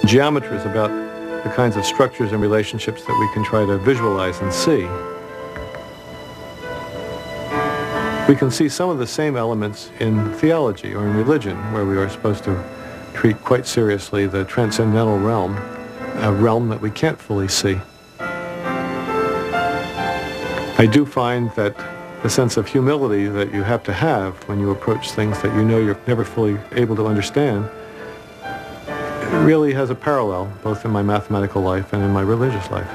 Geometry is about the kinds of structures and relationships that we can try to visualize and see. We can see some of the same elements in theology or in religion, where we are supposed to treat quite seriously the transcendental realm, a realm that we can't fully see. I do find that the sense of humility that you have to have when you approach things that you know you're never fully able to understand really has a parallel both in my mathematical life and in my religious life.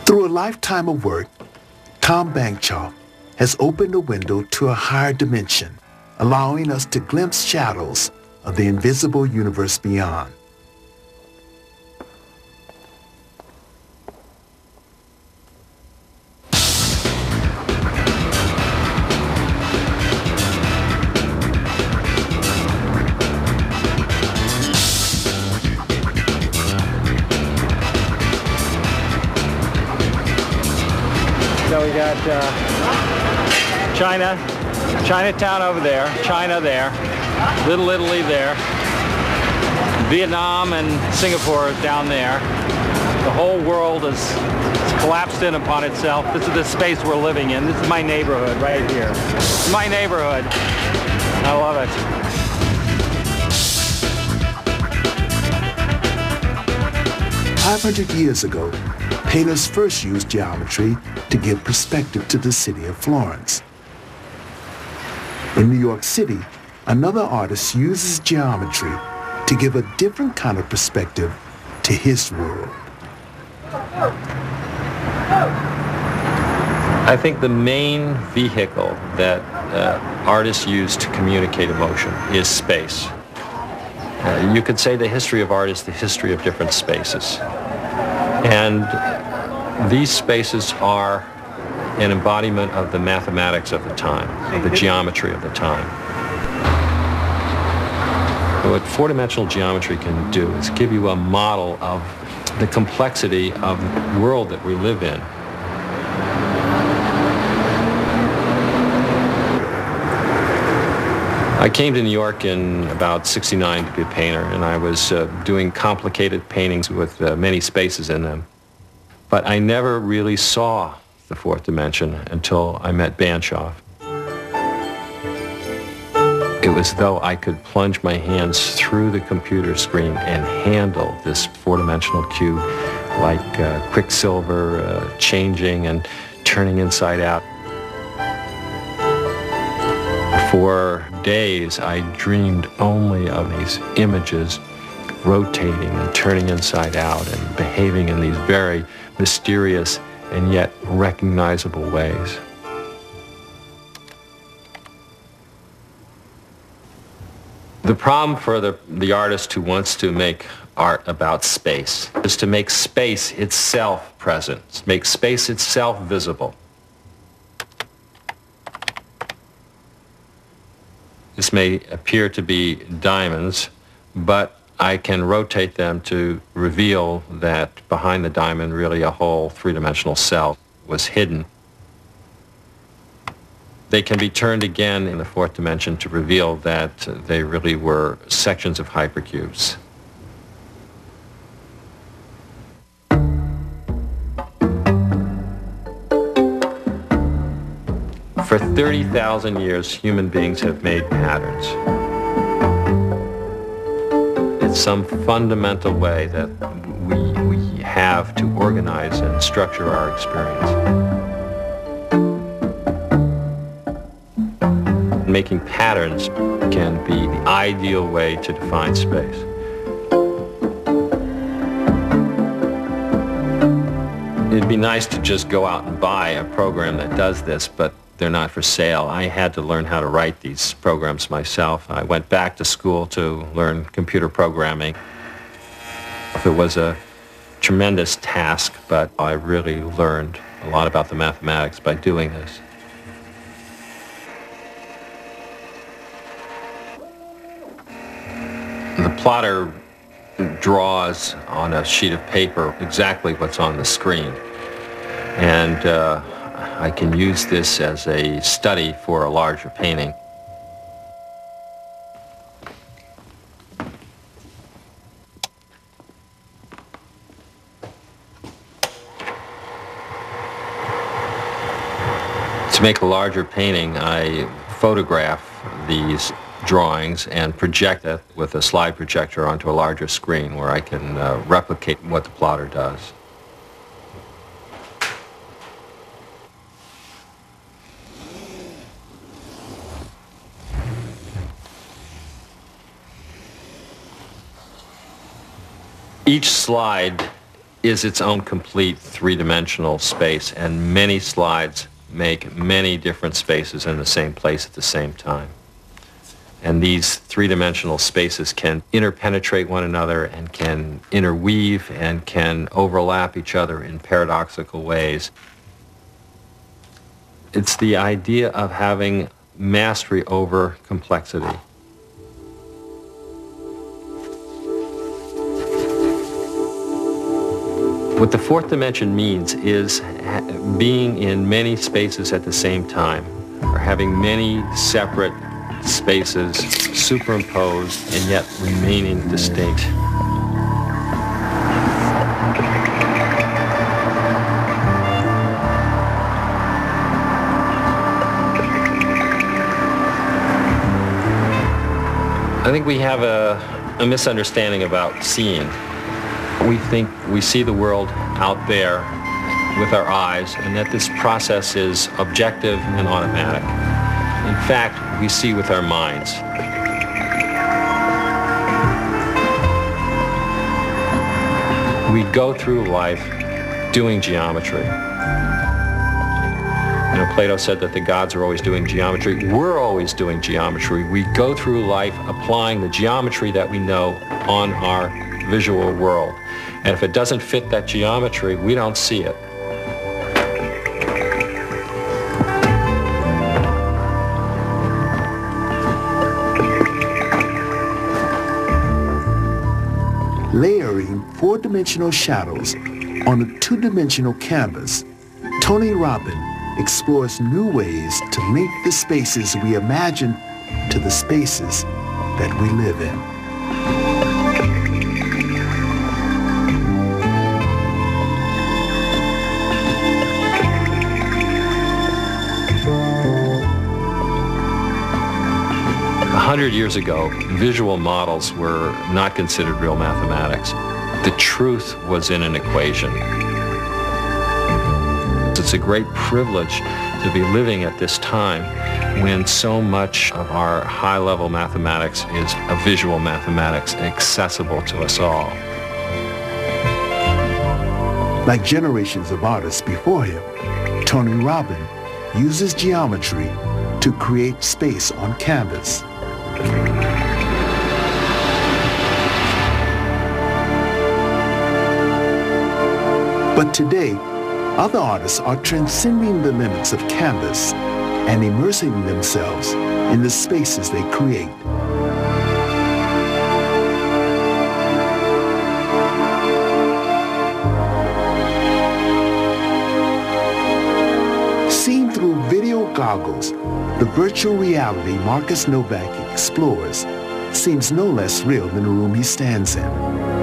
Through a lifetime of work, Tom Bancroft has opened a window to a higher dimension, allowing us to glimpse shadows of the invisible universe beyond. So we got Chinatown over there, China there, Little Italy there, Vietnam and Singapore down there. The whole world is collapsed in upon itself. This is the space we're living in. This is my neighborhood right here. It's my neighborhood. I love it. "500 years ago, painters first used geometry to give perspective to the city of Florence. In New York City, another artist uses geometry to give a different kind of perspective to his world. I think the main vehicle that artists use to communicate emotion is space. You could say the history of art is the history of different spaces. And these spaces are an embodiment of the mathematics of the time, of the geometry of the time. What four-dimensional geometry can do is give you a model of the complexity of the world that we live in. I came to New York in about '69 to be a painter, and I was doing complicated paintings with many spaces in them. But I never really saw the fourth dimension until I met Bancroft. It was as though I could plunge my hands through the computer screen and handle this four-dimensional cube like quicksilver changing and turning inside out. For days, I dreamed only of these images rotating and turning inside out and behaving in these very mysterious and yet recognizable ways. The problem for the artist who wants to make art about space is to make space itself present, make space itself visible. This may appear to be diamonds, but I can rotate them to reveal that behind the diamond really a whole three-dimensional cell was hidden. They can be turned again in the fourth dimension to reveal that they really were sections of hypercubes. For 30,000 years, human beings have made patterns. It's some fundamental way that we have to organize and structure our experience. Making patterns can be the ideal way to define space. It'd be nice to just go out and buy a program that does this, but they're not for sale. I had to learn how to write these programs myself. I went back to school to learn computer programming. It was a tremendous task, but I really learned a lot about the mathematics by doing this. The plotter draws on a sheet of paper exactly what's on the screen. And I can use this as a study for a larger painting. To make a larger painting, I photograph these drawings and project it with a slide projector onto a larger screen where I can replicate what the plotter does. Each slide is its own complete three-dimensional space, and many slides make many different spaces in the same place at the same time. And these three-dimensional spaces can interpenetrate one another and can interweave and can overlap each other in paradoxical ways. It's the idea of having mastery over complexity. What the fourth dimension means is being in many spaces at the same time, or having many separate spaces superimposed and yet remaining distinct. I think we have a misunderstanding about seeing. We think we see the world out there with our eyes and that this process is objective and automatic. In fact, we see with our minds. We go through life doing geometry. You know, Plato said that the gods are always doing geometry. We're always doing geometry. We go through life applying the geometry that we know on our visual world. And if it doesn't fit that geometry, we don't see it. Layering four-dimensional shadows on a two-dimensional canvas, Tony Robin explores new ways to link the spaces we imagine to the spaces that we live in. A 100 years ago, visual models were not considered real mathematics. The truth was in an equation. It's a great privilege to be living at this time when so much of our high-level mathematics is a visual mathematics accessible to us all. Like generations of artists before him, Tony Robin uses geometry to create space on canvas. But today, other artists are transcending the limits of canvas and immersing themselves in the spaces they create. Seen through video goggles, the virtual reality Marcus Novak explores seems no less real than the room he stands in.